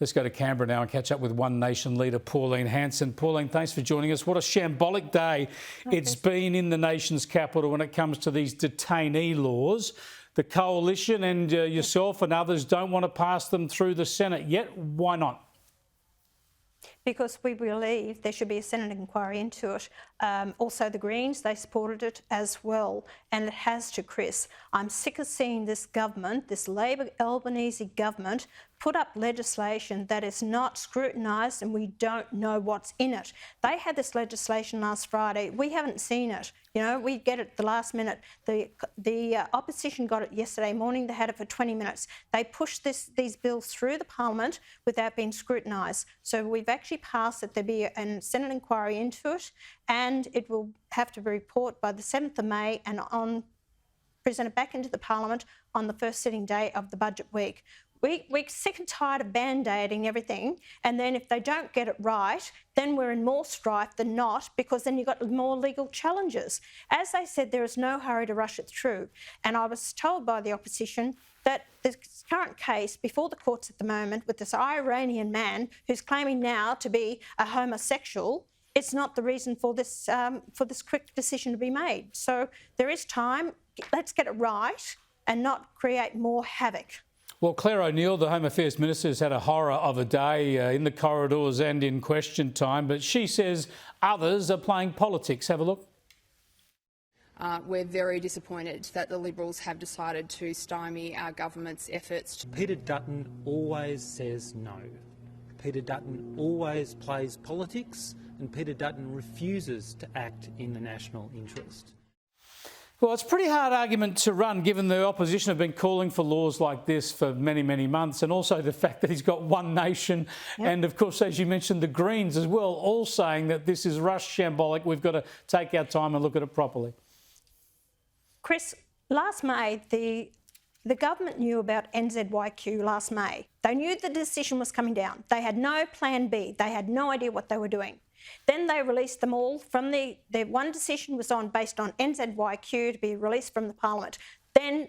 Let's go to Canberra now and catch up with One Nation Leader Pauline Hanson. Pauline, thanks for joining us. What a shambolic day it's been in the nation's capital when it comes to these detainee laws. The Coalition and yourself and others don't want to pass them through the Senate yet. Why not? Because we believe there should be a Senate inquiry into it. Also the Greens, they supported it as well, and it has to, Chris. I'm sick of seeing this government, this Labor Albanese government, put up legislation that is not scrutinised and we don't know what's in it. They had this legislation last Friday. We haven't seen it. You know, we get it the last minute. The opposition got it yesterday morning. They had it for 20 minutes. They pushed these bills through the Parliament without being scrutinised. So we've actually passed that there be a Senate inquiry into it, and it will have to be reported by the 7th of May and presented back into the Parliament on the first sitting day of the budget week. We're sick and tired of band-aiding everything, and then if they don't get it right, then we're in more strife than not, because then you've got more legal challenges. As they said, there is no hurry to rush it through. And I was told by the opposition that the current case before the courts at the moment with this Iranian man who's claiming now to be a homosexual, it's not the reason for this quick decision to be made. So there is time. Let's get it right and not create more havoc. Well, Clare ONeal, the Home Affairs Minister, has had a horror of a day in the corridors and in question time, but she says others are playing politics. Have a look. We're very disappointed that the Liberals have decided to stymie our government's efforts. Peter Dutton always says no. Peter Dutton always plays politics, and Peter Dutton refuses to act in the national interest. Well, it's a pretty hard argument to run, given the opposition have been calling for laws like this for many, many months, and also the fact that he's got One Nation and, of course, as you mentioned, the Greens as well, all saying that this is rushed, shambolic. We've got to take our time and look at it properly. Chris, last May, the government knew about NZYQ last May. They knew the decision was coming down. They had no plan B. They had no idea what they were doing. Then they released them all from the one decision was based on NZYQ to be released from the Parliament. Then,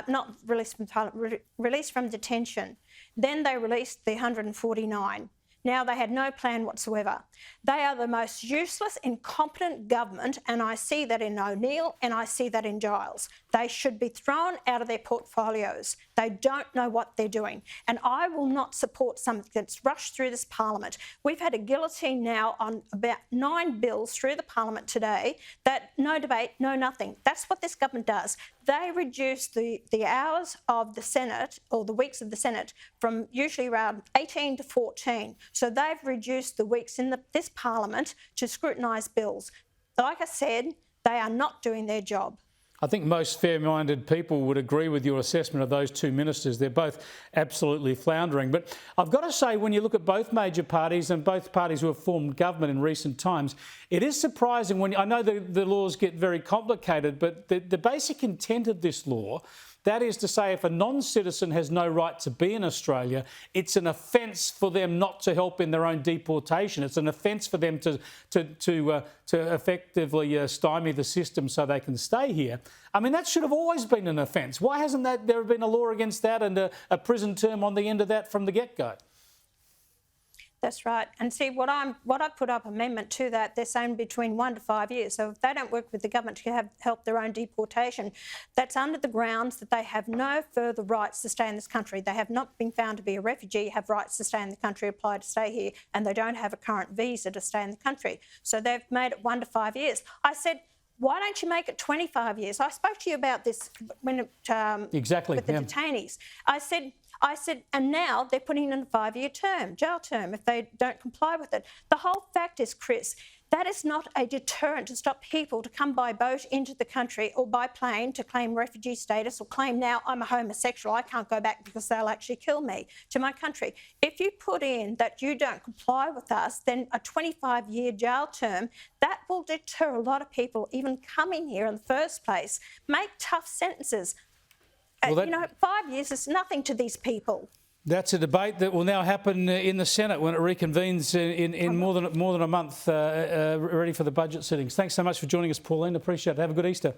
not released from Parliament, released from detention. Then they released the 149. Now they had no plan whatsoever. They are the most useless, incompetent government, and I see that in ONeal and I see that in Giles. They should be thrown out of their portfolios. They don't know what they're doing. And I will not support something that's rushed through this Parliament. We've had a guillotine now on about 9 bills through the Parliament today that no debate, no nothing. That's what this government does. They reduce the hours of the Senate, or the weeks of the Senate, from usually around 18 to 14. So they've reduced the weeks in this Parliament to scrutinise bills. Like I said, they are not doing their job. I think most fair-minded people would agree with your assessment of those two ministers. They're both absolutely floundering. But I've got to say, when you look at both major parties and both parties who have formed government in recent times, it is surprising when I know the laws get very complicated, but the basic intent of this law, that is to say, if a non-citizen has no right to be in Australia, it's an offence for them not to help in their own deportation. It's an offence for them to effectively stymie the system so they can stay here. I mean, that should have always been an offence. Why hasn't there been a law against that and a prison term on the end of that from the get-go? That's right. And see, what I've put up amendment to that, they're saying between 1 to 5 years. So if they don't work with the government to help their own deportation, that's under the grounds that they have no further rights to stay in this country. They have not been found to be a refugee, have rights to stay in the country, apply to stay here, and they don't have a current visa to stay in the country. So they've made it 1 to 5 years. I said, why don't you make it 25 years? I spoke to you about this when with the detainees. I said, and now they're putting in a 5-year term, jail term, if they don't comply with it. The whole fact is, Chris, that is not a deterrent to stop people to come by boat into the country or by plane to claim refugee status or claim now I'm a homosexual, I can't go back because they'll actually kill me, to my country. If you put in that you don't comply with us, then a 25-year jail term, that will deter a lot of people even coming here in the first place. Make tough sentences. Well, 5 years is nothing to these people. That's a debate that will now happen in the Senate when it reconvenes in more than a month, ready for the budget sittings. Thanks so much for joining us, Pauline. Appreciate it. Have a good Easter.